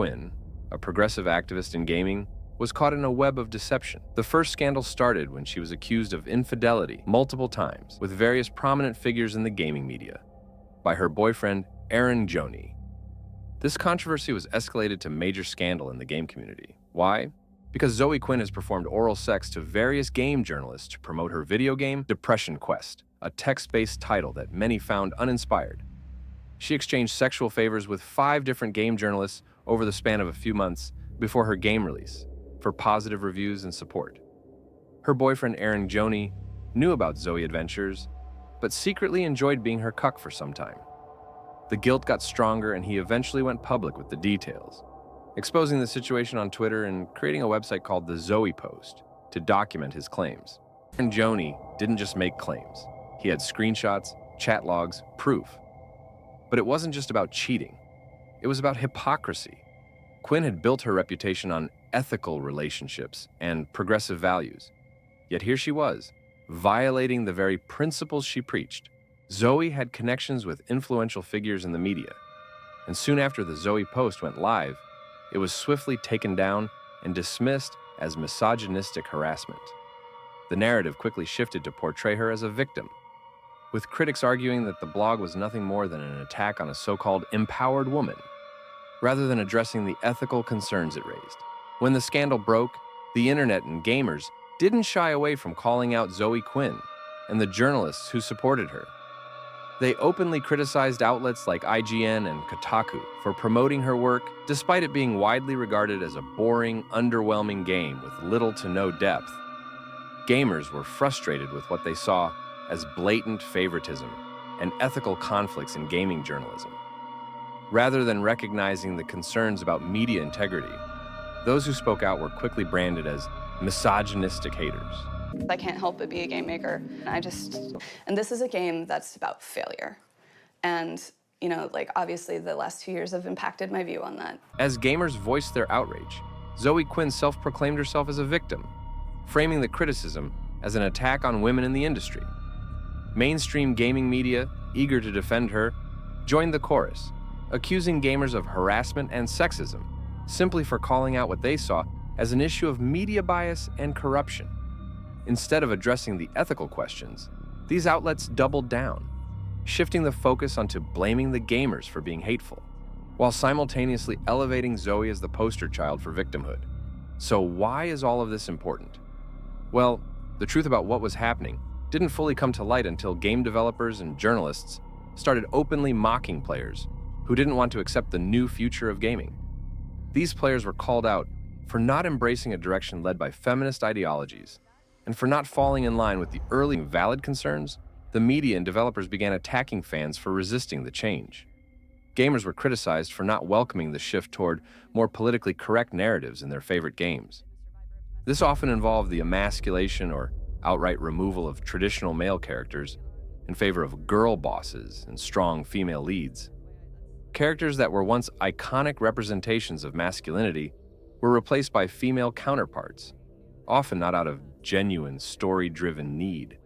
Quinn, a progressive activist in gaming, was caught in a web of deception. The first scandal started when she was accused of infidelity multiple times with various prominent figures in the gaming media by her boyfriend, Eron Gjoni. This controversy was escalated to major scandal in the game community. Why? Because Zoe Quinn has performed oral sex to various game journalists to promote her video game, Depression Quest, a text-based title that many found uninspired. She exchanged sexual favors with 5 different game journalists over the span of a few months before her game release for positive reviews and support. Her boyfriend, Eron Gjoni, knew about Zoe adventures, but secretly enjoyed being her cuck for some time. The guilt got stronger and he eventually went public with the details, exposing the situation on Twitter and creating a website called the Zoe Post to document his claims. Eron Gjoni didn't just make claims. He had screenshots, chat logs, proof. But it wasn't just about cheating. It was about hypocrisy. Quinn had built her reputation on ethical relationships and progressive values. Yet here she was, violating the very principles she preached. Zoe had connections with influential figures in the media, and soon after the Zoe Post went live, it was swiftly taken down and dismissed as misogynistic harassment. The narrative quickly shifted to portray her as a victim, with critics arguing that the blog was nothing more than an attack on a so-called empowered woman, rather than addressing the ethical concerns it raised. When the scandal broke, the internet and gamers didn't shy away from calling out Zoe Quinn and the journalists who supported her. They openly criticized outlets like IGN and Kotaku for promoting her work, despite it being widely regarded as a boring, underwhelming game with little to no depth. Gamers were frustrated with what they saw as blatant favoritism and ethical conflicts in gaming journalism. Rather than recognizing the concerns about media integrity, those who spoke out were quickly branded as misogynistic haters. I can't help but be a game maker. And this is a game that's about failure. And, obviously the last 2 years have impacted my view on that. As gamers voiced their outrage, Zoe Quinn self-proclaimed herself as a victim, framing the criticism as an attack on women in the industry. Mainstream gaming media, eager to defend her, joined the chorus, accusing gamers of harassment and sexism, simply for calling out what they saw as an issue of media bias and corruption. Instead of addressing the ethical questions, these outlets doubled down, shifting the focus onto blaming the gamers for being hateful, while simultaneously elevating Zoe as the poster child for victimhood. So why is all of this important? Well, the truth about what was happening didn't fully come to light until game developers and journalists started openly mocking players who didn't want to accept the new future of gaming. These players were called out for not embracing a direction led by feminist ideologies, and for not falling in line with the early valid concerns. The media and developers began attacking fans for resisting the change. Gamers were criticized for not welcoming the shift toward more politically correct narratives in their favorite games. This often involved the emasculation or outright removal of traditional male characters in favor of girl bosses and strong female leads. Characters that were once iconic representations of masculinity were replaced by female counterparts, often not out of genuine story-driven need,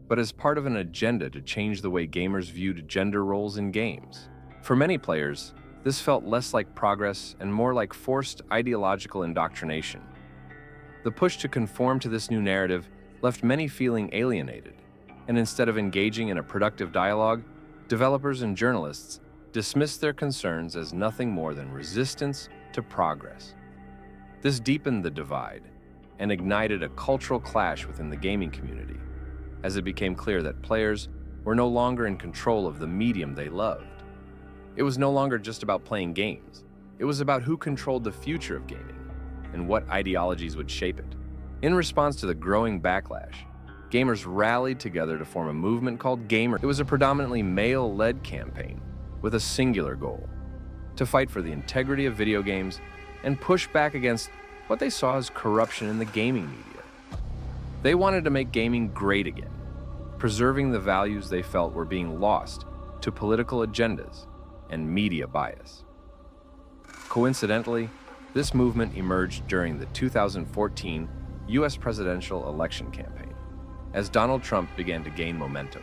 but as part of an agenda to change the way gamers viewed gender roles in games. For many players, this felt less like progress and more like forced ideological indoctrination. The push to conform to this new narrative left many feeling alienated, and instead of engaging in a productive dialogue, developers and journalists dismissed their concerns as nothing more than resistance to progress. This deepened the divide and ignited a cultural clash within the gaming community, as it became clear that players were no longer in control of the medium they loved. It was no longer just about playing games. It was about who controlled the future of gaming and what ideologies would shape it. In response to the growing backlash, gamers rallied together to form a movement called Gamergate. It was a predominantly male-led campaign with a singular goal: to fight for the integrity of video games and push back against what they saw as corruption in the gaming media. They wanted to make gaming great again, preserving the values they felt were being lost to political agendas and media bias. Coincidentally, this movement emerged during the 2014 US presidential election campaign, as Donald Trump began to gain momentum.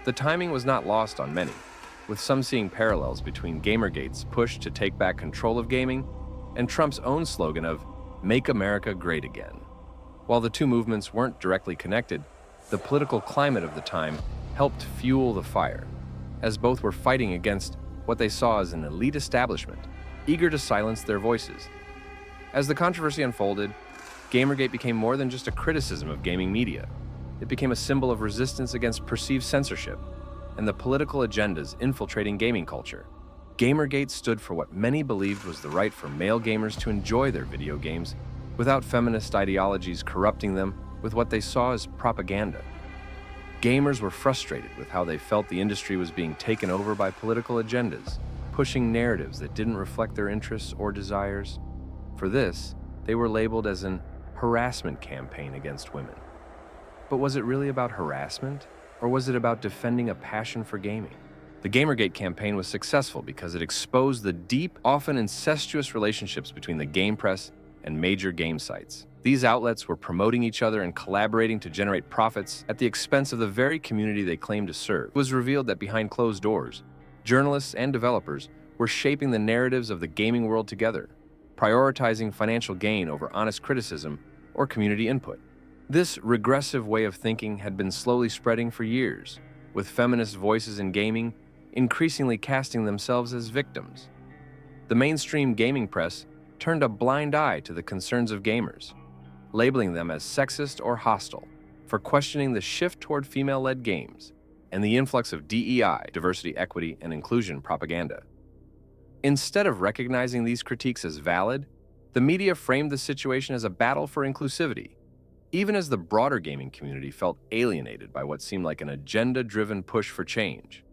The timing was not lost on many, with some seeing parallels between Gamergate's push to take back control of gaming and Trump's own slogan of "Make America Great Again." While the two movements weren't directly connected, the political climate of the time helped fuel the fire, as both were fighting against what they saw as an elite establishment, eager to silence their voices. As the controversy unfolded, Gamergate became more than just a criticism of gaming media. It became a symbol of resistance against perceived censorship and the political agendas infiltrating gaming culture. Gamergate stood for what many believed was the right for male gamers to enjoy their video games without feminist ideologies corrupting them with what they saw as propaganda. Gamers were frustrated with how they felt the industry was being taken over by political agendas, pushing narratives that didn't reflect their interests or desires. For this, they were labeled as an harassment campaign against women. But was it really about harassment, or was it about defending a passion for gaming? The Gamergate campaign was successful because it exposed the deep, often incestuous relationships between the game press and major game sites. These outlets were promoting each other and collaborating to generate profits at the expense of the very community they claimed to serve. It was revealed that behind closed doors, journalists and developers were shaping the narratives of the gaming world together, prioritizing financial gain over honest criticism or community input. This regressive way of thinking had been slowly spreading for years, with feminist voices in gaming increasingly casting themselves as victims. The mainstream gaming press turned a blind eye to the concerns of gamers, labeling them as sexist or hostile for questioning the shift toward female-led games and the influx of DEI, diversity, equity, and inclusion propaganda. Instead of recognizing these critiques as valid, the media framed the situation as a battle for inclusivity, even as the broader gaming community felt alienated by what seemed like an agenda-driven push for change.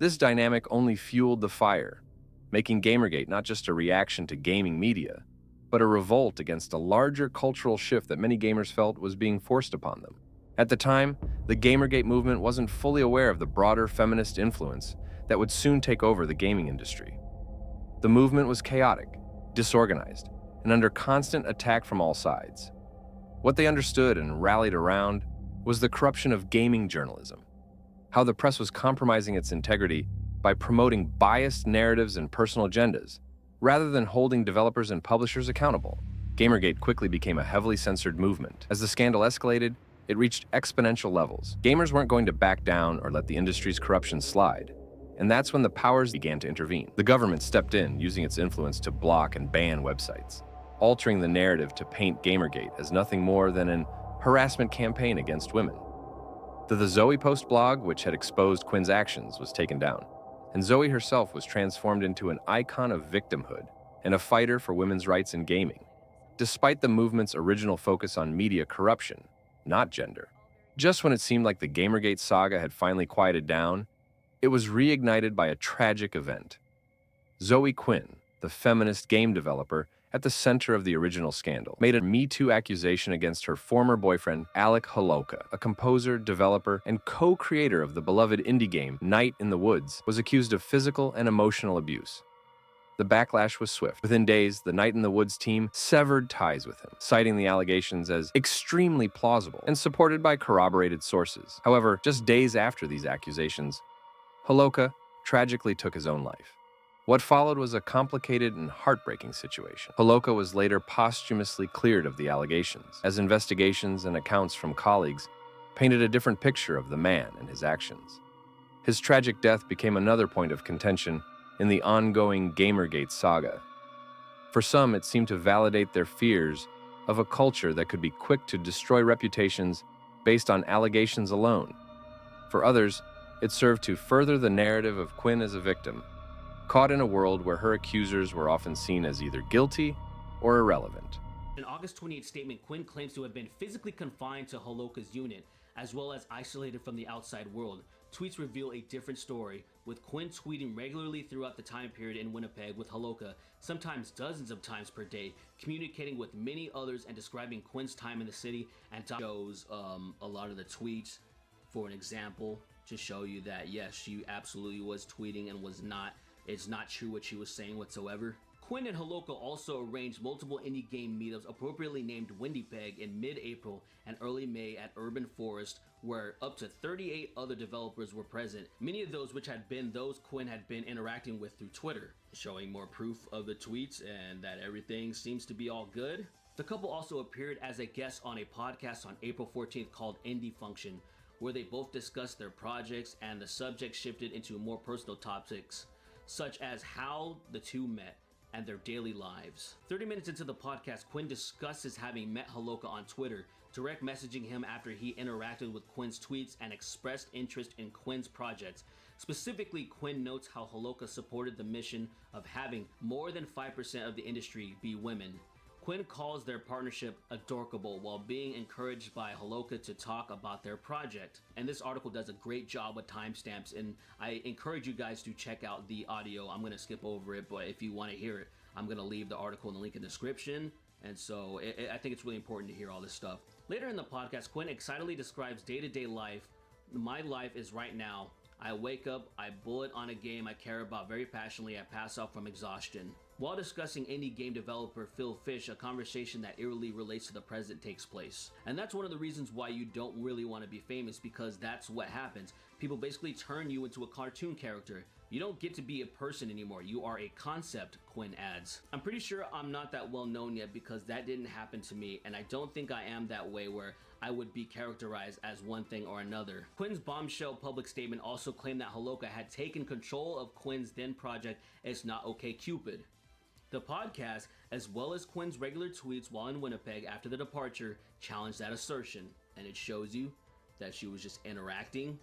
This dynamic only fueled the fire, making Gamergate not just a reaction to gaming media, but a revolt against a larger cultural shift that many gamers felt was being forced upon them. At the time, the Gamergate movement wasn't fully aware of the broader feminist influence that would soon take over the gaming industry. The movement was chaotic, disorganized, and under constant attack from all sides. What they understood and rallied around was the corruption of gaming journalism, how the press was compromising its integrity by promoting biased narratives and personal agendas, rather than holding developers and publishers accountable. Gamergate quickly became a heavily censored movement. As the scandal escalated, it reached exponential levels. Gamers weren't going to back down or let the industry's corruption slide, and that's when the powers began to intervene. The government stepped in, using its influence to block and ban websites, altering the narrative to paint Gamergate as nothing more than an harassment campaign against women. The Zoe Post blog, which had exposed Quinn's actions, was taken down, and Zoe herself was transformed into an icon of victimhood and a fighter for women's rights in gaming. Despite the movement's original focus on media corruption, not gender, just when it seemed like the Gamergate saga had finally quieted down, it was reignited by a tragic event. Zoe Quinn, the feminist game developer at the center of the original scandal, made a Me Too accusation against her former boyfriend, Alec Holoka. A composer, developer, and co-creator of the beloved indie game Night in the Woods, was accused of physical and emotional abuse. The backlash was swift. Within days, the Night in the Woods team severed ties with him, citing the allegations as extremely plausible and supported by corroborated sources. However, just days after these accusations, Holoka tragically took his own life. What followed was a complicated and heartbreaking situation. Holoka was later posthumously cleared of the allegations, as investigations and accounts from colleagues painted a different picture of the man and his actions. His tragic death became another point of contention in the ongoing Gamergate saga. For some, it seemed to validate their fears of a culture that could be quick to destroy reputations based on allegations alone. For others, it served to further the narrative of Quinn as a victim, caught in a world where her accusers were often seen as either guilty or irrelevant. In an August 28 statement, Quinn claims to have been physically confined to Holoka's unit, as well as isolated from the outside world. Tweets reveal a different story, with Quinn tweeting regularly throughout the time period in Winnipeg with Holoka, sometimes dozens of times per day, communicating with many others and describing Quinn's time in the city, and shows a lot of the tweets for an example to show you that yes, she absolutely was tweeting and was not. It's not true what she was saying whatsoever. Quinn and Holoka also arranged multiple indie game meetups appropriately named Winnipeg in mid-April and early May at Urban Forest, where up to 38 other developers were present, many of those which had been those Quinn had been interacting with through Twitter, showing more proof of the tweets and that everything seems to be all good. The couple also appeared as a guest on a podcast on April 14th called Indie Function, where they both discussed their projects and the subject shifted into more personal topics, such as how the two met and their daily lives. 30 minutes into the podcast, Quinn discusses having met Holoka on Twitter, direct messaging him after he interacted with Quinn's tweets and expressed interest in Quinn's projects. Specifically, Quinn notes how Holoka supported the mission of having more than 5% of the industry be women. Quinn calls their partnership adorkable while being encouraged by Holoka to talk about their project. And this article does a great job with timestamps, and I encourage you guys to check out the audio. I'm gonna skip over it, but if you want to hear it, I'm gonna leave the article in the link in the description. And so I think it's really important to hear all this stuff. Later in the podcast, Quinn excitedly describes day-to-day life. My life is right now. I wake up, I bullet on a game I care about very passionately, I pass out from exhaustion. While discussing indie game developer Phil Fish, a conversation that eerily relates to the present takes place. And that's one of the reasons why you don't really want to be famous, because that's what happens. People basically turn you into a cartoon character. You don't get to be a person anymore, you are a concept, Quinn adds. I'm pretty sure I'm not that well known yet because that didn't happen to me, and I don't think I am that way where I would be characterized as one thing or another. Quinn's bombshell public statement also claimed that Holoka had taken control of Quinn's then project It's Not Okay Cupid. The podcast, as well as Quinn's regular tweets while in Winnipeg after the departure, challenged that assertion, and it shows you that she was just interacting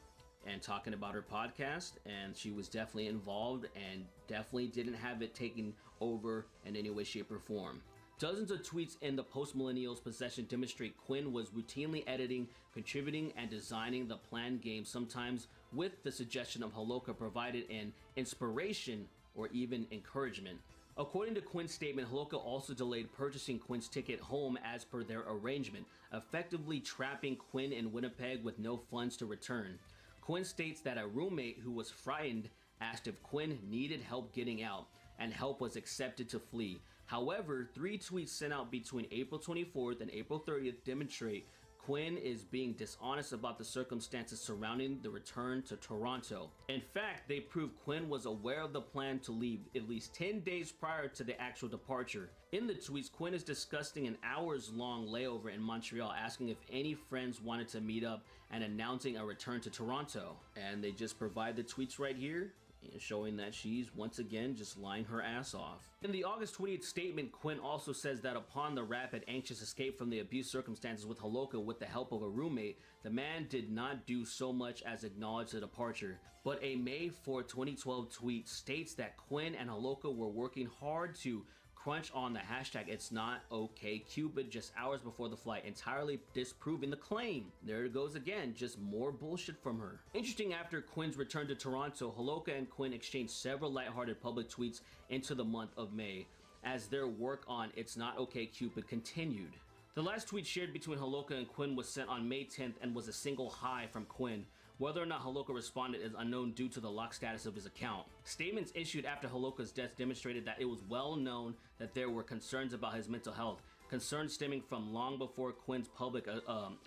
and talking about her podcast, and she was definitely involved and definitely didn't have it taken over in any way, shape, or form. Dozens of tweets in the post-millennials' possession demonstrate Quinn was routinely editing, contributing, and designing the planned game, sometimes with the suggestion of Holoka provided an inspiration or even encouragement. According to Quinn's statement, Holoka also delayed purchasing Quinn's ticket home as per their arrangement, effectively trapping Quinn in Winnipeg with no funds to return. Quinn states that a roommate who was frightened asked if Quinn needed help getting out, and help was accepted to flee. However, 3 tweets sent out between April 24th and April 30th demonstrate Quinn is being dishonest about the circumstances surrounding the return to Toronto. In fact, they prove Quinn was aware of the plan to leave at least 10 days prior to the actual departure. In the tweets, Quinn is discussing an hours-long layover in Montreal, asking if any friends wanted to meet up and announcing a return to Toronto. And they just provide the tweets right here, showing that she's once again just lying her ass off. In the August 20th statement, Quinn also says that upon the rapid, anxious escape from the abuse circumstances with Holoka with the help of a roommate, the man did not do so much as acknowledge the departure. But a May 4, 2012 tweet states that Quinn and Holoka were working hard to crunch on the hashtag It's Not Okay Cupid just hours before the flight, entirely disproving the claim. There it goes again, just more bullshit from her. Interesting, after Quinn's return to Toronto, Holoka and Quinn exchanged several lighthearted public tweets into the month of May, as their work on It's Not Okay Cupid continued. The last tweet shared between Holoka and Quinn was sent on May 10th and was a single hi from Quinn. Whether or not Holoka responded is unknown due to the locked status of his account. Statements issued after Holoka's death demonstrated that it was well known that there were concerns about his mental health, concerns stemming from long before Quinn's public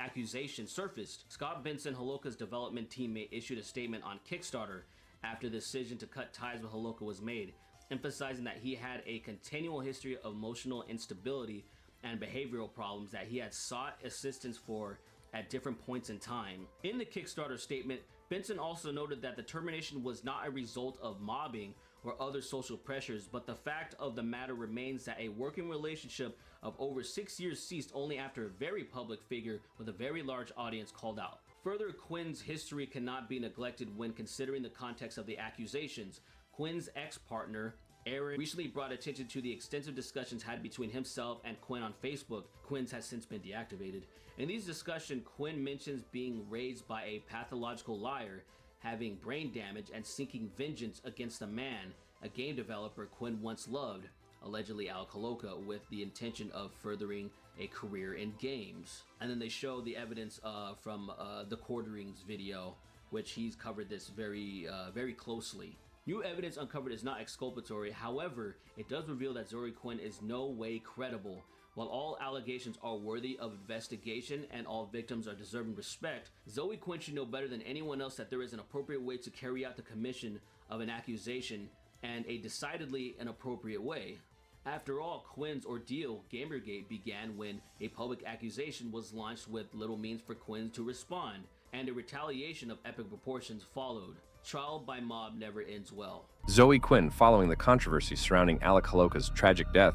accusation surfaced. Scott Benson, Holoka's development teammate, issued a statement on Kickstarter after the decision to cut ties with Holoka was made, emphasizing that he had a continual history of emotional instability and behavioral problems that he had sought assistance for at different points in time. In the Kickstarter statement, Benson also noted that the termination was not a result of mobbing or other social pressures, but the fact of the matter remains that a working relationship of over 6 years ceased only after a very public figure with a very large audience called out. Further, Quinn's history cannot be neglected when considering the context of the accusations. Quinn's ex-partner, Eron, recently brought attention to the extensive discussions had between himself and Quinn on Facebook. Quinn's has since been deactivated. In these discussions, Quinn mentions being raised by a pathological liar, having brain damage, and seeking vengeance against a man, a game developer Quinn once loved, allegedly Al Holoka, with the intention of furthering a career in games. And then they show the evidence from the Quarterings video, which he's covered this very closely. New evidence uncovered is not exculpatory, however, it does reveal that Zoe Quinn is no way credible. While all allegations are worthy of investigation and all victims are deserving respect, Zoe Quinn should know better than anyone else that there is an appropriate way to carry out the commission of an accusation and a decidedly inappropriate way. After all, Quinn's ordeal, Gamergate, began when a public accusation was launched with little means for Quinn to respond, and a retaliation of epic proportions followed. Trial by mob never ends well. Zoe Quinn, following the controversy surrounding Alec Holoca's tragic death,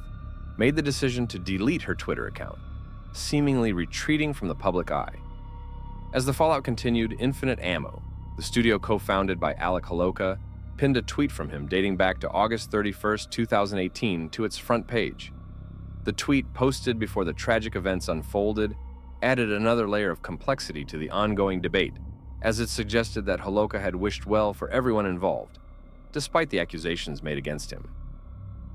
made the decision to delete her Twitter account, seemingly retreating from the public eye. As the fallout continued, Infinite Ammo, the studio co-founded by Alec Holoca, pinned a tweet from him dating back to August 31st, 2018 to its front page. The tweet, posted before the tragic events unfolded, added another layer of complexity to the ongoing debate, as it suggested that Holoca had wished well for everyone involved, despite the accusations made against him.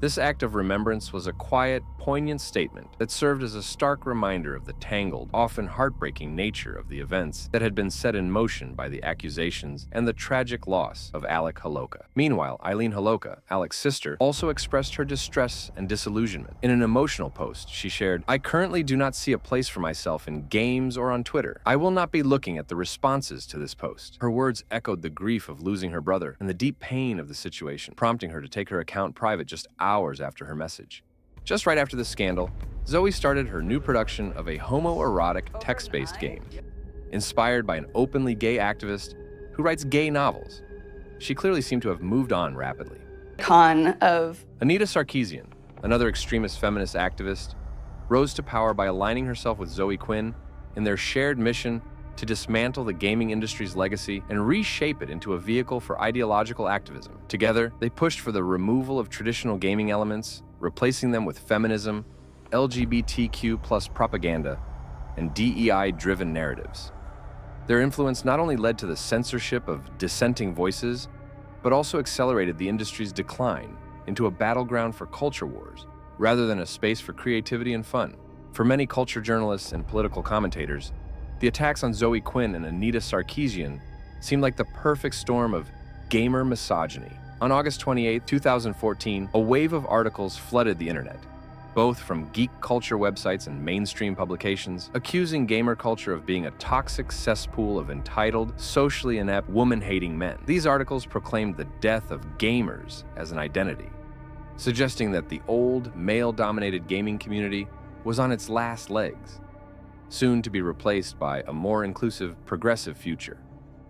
This act of remembrance was a quiet, poignant statement that served as a stark reminder of the tangled, often heartbreaking nature of the events that had been set in motion by the accusations and the tragic loss of Alec Holoca. Meanwhile, Eileen Holoca, Alec's sister, also expressed her distress and disillusionment. In an emotional post, she shared, "I currently do not see a place for myself in games or on Twitter. I will not be looking at the responses to this post." Her words echoed the grief of losing her brother and the deep pain of the situation, prompting her to take her account private just hours after her message. Just right after the scandal, Zoe started her new production of a homoerotic text-based game, inspired by an openly gay activist who writes gay novels. She clearly seemed to have moved on rapidly. Anita Sarkeesian, another extremist feminist activist, rose to power by aligning herself with Zoe Quinn in their shared mission to dismantle the gaming industry's legacy and reshape it into a vehicle for ideological activism. Together, they pushed for the removal of traditional gaming elements, replacing them with feminism, LGBTQ+ propaganda, and DEI-driven narratives. Their influence not only led to the censorship of dissenting voices, but also accelerated the industry's decline into a battleground for culture wars, rather than a space for creativity and fun. For many culture journalists and political commentators, the attacks on Zoe Quinn and Anita Sarkeesian seemed like the perfect storm of gamer misogyny. On August 28, 2014, a wave of articles flooded the internet, both from geek culture websites and mainstream publications, accusing gamer culture of being a toxic cesspool of entitled, socially inept, woman-hating men. These articles proclaimed the death of gamers as an identity, suggesting that the old, male-dominated gaming community was on its last legs, soon to be replaced by a more inclusive, progressive future.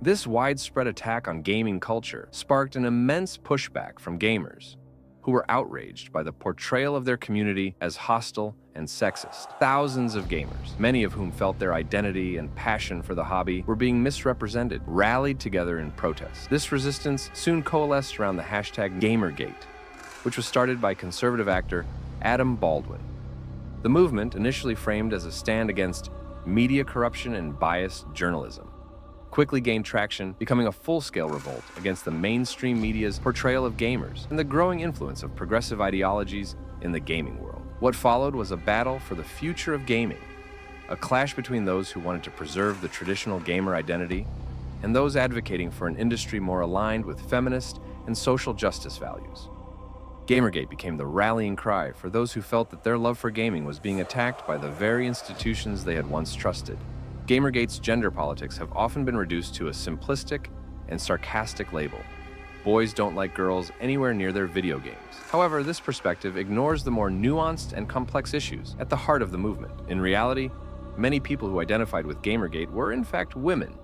This widespread attack on gaming culture sparked an immense pushback from gamers, who were outraged by the portrayal of their community as hostile and sexist. Thousands of gamers, many of whom felt their identity and passion for the hobby were being misrepresented, rallied together in protest. This resistance soon coalesced around the hashtag Gamergate, which was started by conservative actor Adam Baldwin. The movement, initially framed as a stand against media corruption and biased journalism, quickly gained traction, becoming a full-scale revolt against the mainstream media's portrayal of gamers and the growing influence of progressive ideologies in the gaming world. What followed was a battle for the future of gaming, a clash between those who wanted to preserve the traditional gamer identity and those advocating for an industry more aligned with feminist and social justice values. Gamergate became the rallying cry for those who felt that their love for gaming was being attacked by the very institutions they had once trusted. Gamergate's gender politics have often been reduced to a simplistic and sarcastic label. Boys don't like girls anywhere near their video games. However, this perspective ignores the more nuanced and complex issues at the heart of the movement. In reality, many people who identified with Gamergate were in fact women.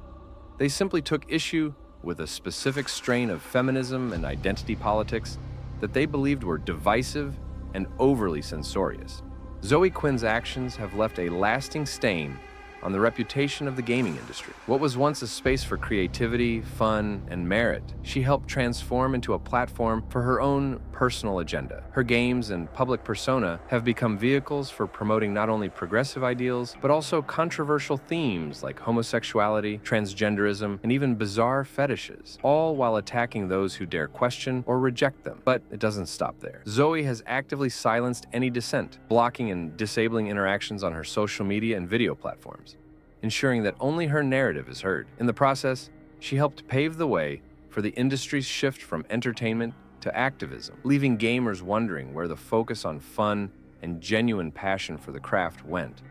They simply took issue with a specific strain of feminism and identity politics that they believed were divisive and overly censorious. Zoe Quinn's actions have left a lasting stain on the reputation of the gaming industry. What was once a space for creativity, fun, and merit, she helped transform into a platform for her own personal agenda. Her games and public persona have become vehicles for promoting not only progressive ideals, but also controversial themes like homosexuality, transgenderism, and even bizarre fetishes, all while attacking those who dare question or reject them. But it doesn't stop there. Zoe has actively silenced any dissent, blocking and disabling interactions on her social media and video platforms, ensuring that only her narrative is heard. In the process, she helped pave the way for the industry's shift from entertainment to activism, leaving gamers wondering where the focus on fun and genuine passion for the craft went.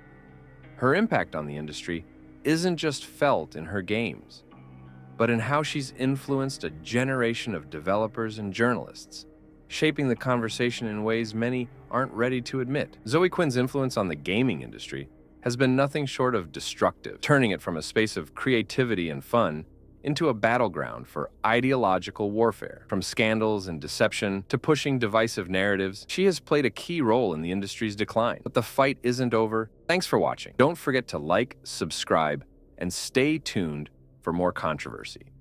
Her impact on the industry isn't just felt in her games, but in how she's influenced a generation of developers and journalists, shaping the conversation in ways many aren't ready to admit. Zoe Quinn's influence on the gaming industry has been nothing short of destructive, turning it from a space of creativity and fun into a battleground for ideological warfare. From scandals and deception to pushing divisive narratives, she has played a key role in the industry's decline. But the fight isn't over. Thanks for watching. Don't forget to like, subscribe, and stay tuned for more controversy.